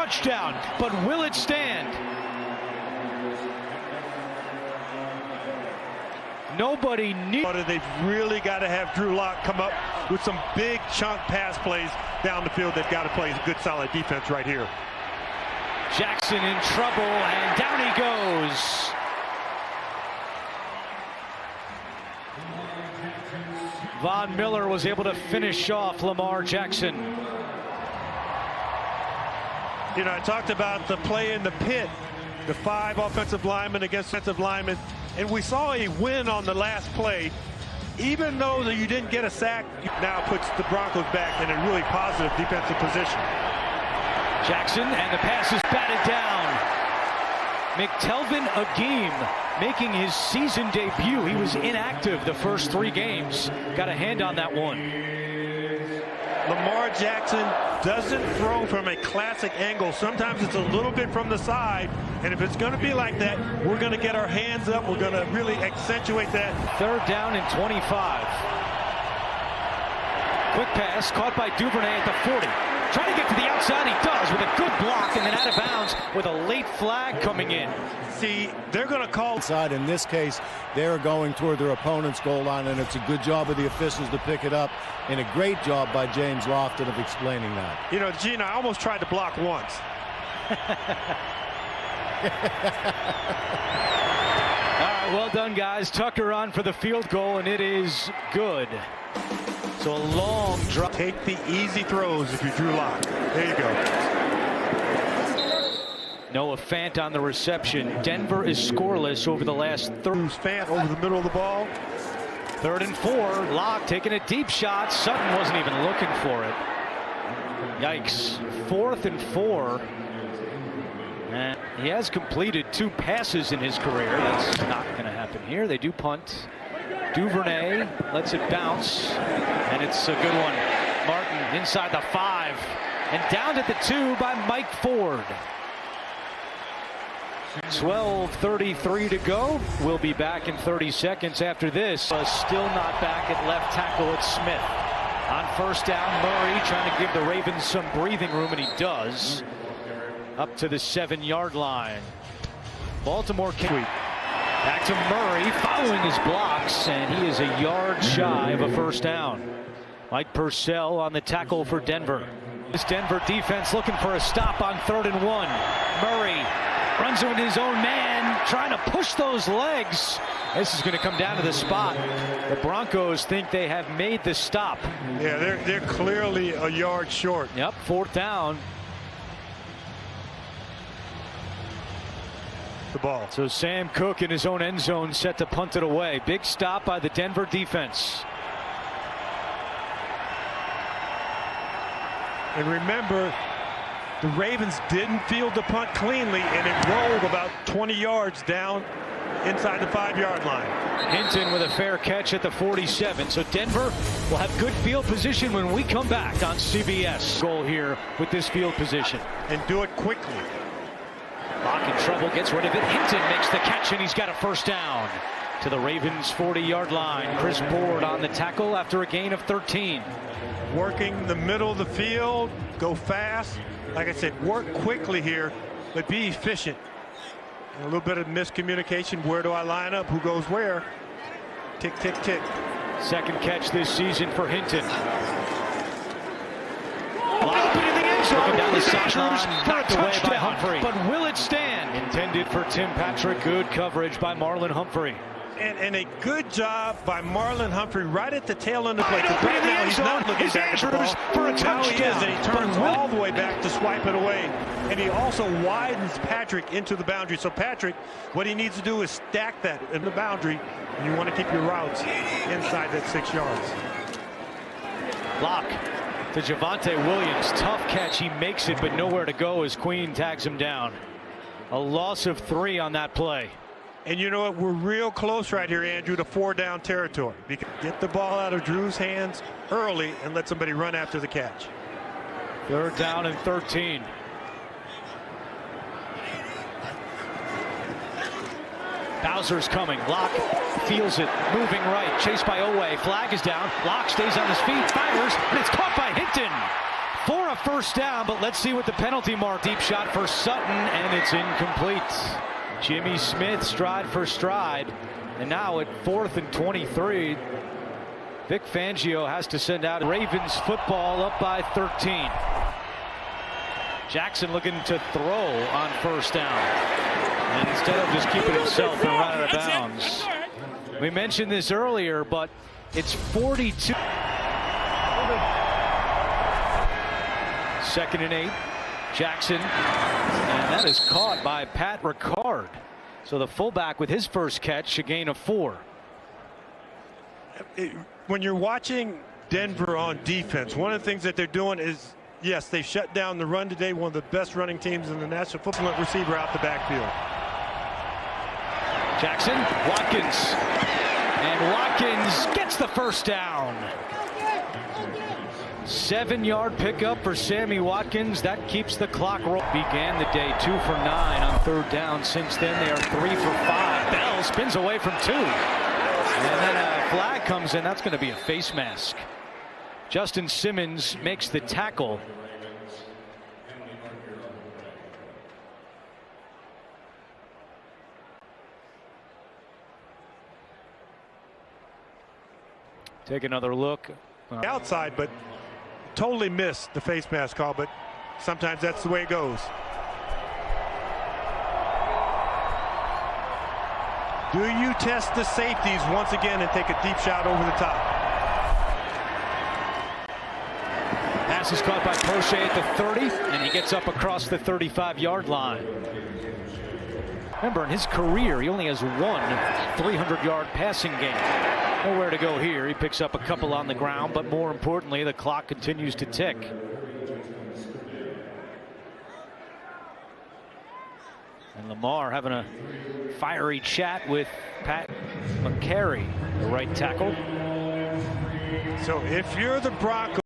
touchdown, but will it stand? Nobody needs. They've really got to have Drew Lock come up with some big chunk pass plays down the field. They've got to play good, solid defense right here. Jackson in trouble, and down he goes. Von Miller was able to finish off Lamar Jackson. You know, I talked about the play in the pit, the 5 offensive linemen against defensive linemen, and we saw a win on the last play. Even though that you didn't get a sack, now puts the Broncos back in a really positive defensive position. Jackson, and the pass is batted down. McTelvin Agim making his season debut. He was inactive the first 3 games. Got a hand on that one. Lamar Jackson doesn't throw from a classic angle. Sometimes it's a little bit from the side, and if it's going to be like that, we're going to get our hands up. We're going to really accentuate that. 3rd down and 25. Quick pass caught by Duvernay at the 40. Trying to get to the outside, he does, with a good block, and then out of bounds with a late flag coming in. See, they're going to call. In this case, they're going toward their opponent's goal line, and it's a good job of the officials to pick it up, and a great job by James Lofton of explaining that. You know, Gene, I almost tried to block once. All right, well done, guys. Tucker on for the field goal, and it is good. So a long drop. Take the easy throws if you Drew Lock. There you go. Noah Fant on the reception. Denver is scoreless over the last Fant over the middle of the ball. 3rd and 4. Lock taking a deep shot. Sutton wasn't even looking for it. Yikes. 4th and 4. And he has completed 2 passes in his career. That's not going to happen here. They do punt. Duvernay lets it bounce, and it's a good one. Martin inside the 5, and down at the 2 by Mike Ford. 12:33 to go. We'll be back in 30 seconds after this. Still not back at left tackle. It's Smith. On 1st down, Murray trying to give the Ravens some breathing room, and he does. Up to the 7-yard line. Baltimore can. Back to Murray following his blocks, and he is a yard shy of a 1st down. Mike Purcell on the tackle for Denver. This Denver defense looking for a stop on 3rd and 1. Murray runs with his own man, trying to push those legs. This is going to come down to the spot. The Broncos think they have made the stop. Yeah, they're clearly a yard short. Yep, 4th down. The ball. So Sam Cook in his own end zone set to punt it away. Big stop by the Denver defense. And remember, the Ravens didn't field the punt cleanly, and it rolled about 20 yards down inside the 5-yard line. Hinton with a fair catch at the 47. So Denver will have good field position when we come back on CBS. Goal here with this field position. And do it quickly. Lock in trouble, gets rid of it. Hinton makes the catch, and he's got a 1st down to the Ravens' 40-yard line. Chris Board on the tackle after a gain of 13. Working the middle of the field, go fast. Like I said, work quickly here, but be efficient. A little bit of miscommunication. Where do I line up? Who goes where? Tick, tick, tick. 2nd catch this season for Hinton. Looking down the sideline, knocked away by Humphrey. But will it stand? Intended for Tim Patrick. Good coverage by Marlon Humphrey. And a good job by Marlon Humphrey right at the tail end of the play. Right now he's not looking back at the ball. For a touchdown. Now he is, and he turns all the way back to swipe it away. And he also widens Patrick into the boundary. So Patrick, what he needs to do is stack that in the boundary. And you want to keep your routes inside that 6 yards. Lock to Javonte Williams. Tough catch. He makes it, but nowhere to go as Queen tags him down. A loss of 3 on that play. And you know what? We're real close right here, Andrew, to 4-down territory. Get the ball out of Drew's hands early and let somebody run after the catch. 3rd down and 13. Bowser's coming. Lock feels it. Moving right. Chased by Owe. Flag is down. Lock stays on his feet. Fires. And it's caught by Hinton. for a first down, but let's see what the penalty mark. Deep shot for Sutton, and it's incomplete. Jimmy Smith stride for stride, and now at 4th and 23. Vic Fangio has to send out Ravens football up by 13. Jackson looking to throw on first down, and instead of just keeping himself and run out of bounds. We mentioned this earlier, but it's 42. 2nd and 8. Jackson, and that is caught by Pat Ricard. So the fullback with his first catch, a gain of 4. When you're watching Denver on defense, one of the things that they're doing is, yes, they shut down the run today, one of the best running teams in the National Football League. Receiver out the backfield. Jackson, Watkins, and Watkins gets the first down. 7-yard pickup for Sammy Watkins. That keeps the clock rolling. Began the day 2 for 9 on 3rd down. Since then, they are 3 for 5. Bell spins away from 2. And then a flag comes in. That's going to be a face mask. Justin Simmons makes the tackle. Take another look. Outside, but totally missed the face mask call, but sometimes that's the way it goes. Do you test the safeties once again and take a deep shot over the top? Pass is caught by Crochet at the 30, and he gets up across the 35-yard line. Remember, in his career, he only has one 300-yard passing game. Nowhere to go here. He picks up a couple on the ground, but more importantly, the clock continues to tick. And Lamar having a fiery chat with Pat McCary, the right tackle. So if you're the Broncos,